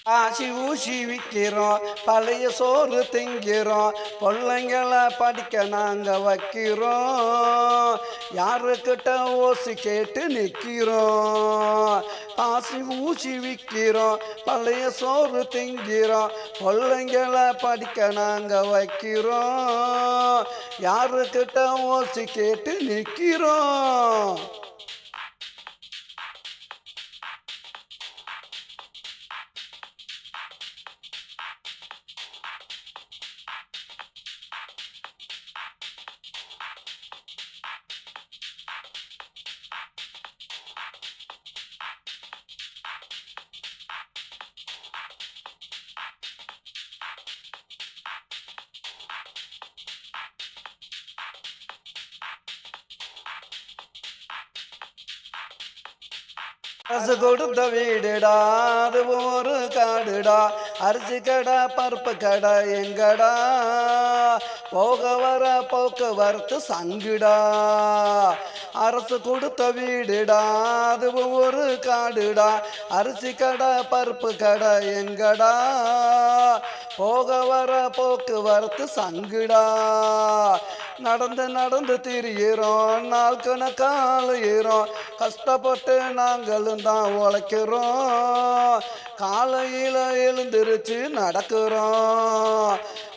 ஆசி ஊசி விற்கிறோம், பழைய சோறு திங்கிறோம், பிள்ளைங்களை படிக்க நாங்க வைக்கிறோம். யாருக்கிட்ட ஓசி கேட்டு நிற்கிறோம். ஆசி ஊசி விற்கிறோம், பழைய சோறு திங்கிறோம், பிள்ளைங்களை படிக்க நாங்க வைக்கிறோம். யாருக்கிட்ட ஓசி கேட்டு நிற்கிறோம். அரசு கொடுத்த வீடுடா, அது ஒரு காடுடா, அரிசி கடை பருப்பு கடை எங்கடா, போக வர போக்குவரத்து சங்குடா. அரசு கொடுத்த வீடுடா, அது ஒரு காடுடா, அரிசி கடை பருப்பு கடை எங்கடா, போக வர போக்குவரத்து சங்குடா. நடந்து நடந்து திரியிறோம், நாள் கணக்காலையிறோம், கஷ்டப்பட்டு நாங்களும் தான் உழைக்கிறோம். காலையில் எழுந்திருச்சு நடக்கிறோம்,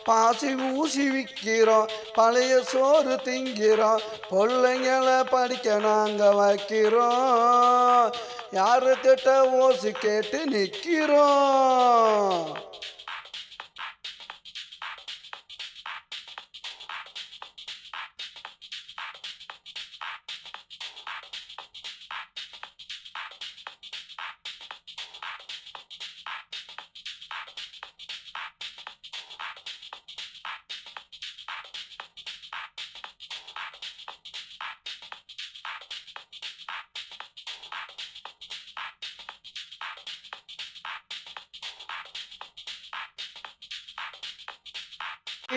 பாசி ஊசி விற்கிறோம், பழைய சோறு திங்கிறோம், பிள்ளைங்களை படிக்க நாங்கள் வைக்கிறோம். யாருக்கிட்ட ஓசி கேட்டு நிற்கிறோம்.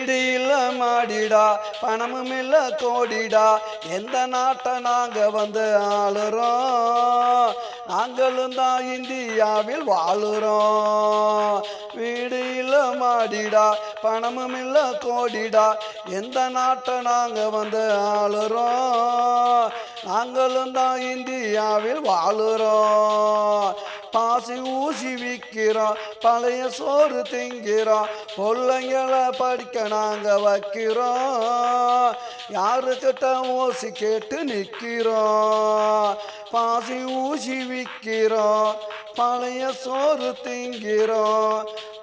இடியில மாடிடா, பணமும் இல்ல கோடிடா, எந்த நாட்டை நாங்க வந்து ஆளுறோம். நாங்களும் தான் இந்தியாவில் வாழுறோம். வீடு இல்ல மாடிடா, பணமும் இல்ல கோடிடா, எந்த நாட்டை நாங்க வந்து ஆளுறோம். நாங்களும் தான் இந்தியாவில் வாழுறோம். பாசி ஊசி விற்கிறோம், பழைய சோறு திங்கிறோம், பிள்ளைங்களை படிக்க நாங்க வைக்கிறோம். யாருக்கிட்ட ஓசி கேட்டு நிற்கிறோம். பாசி ஊசி விற்கிறோம், பழைய சோறு திங்கிறோம்,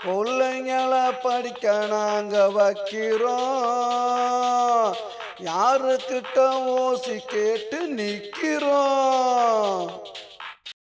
பிள்ளைங்களை படிக்க நாங்க வைக்கிறோம். யாருக்கிட்ட ஓசி கேட்டு நிற்கிறோம்.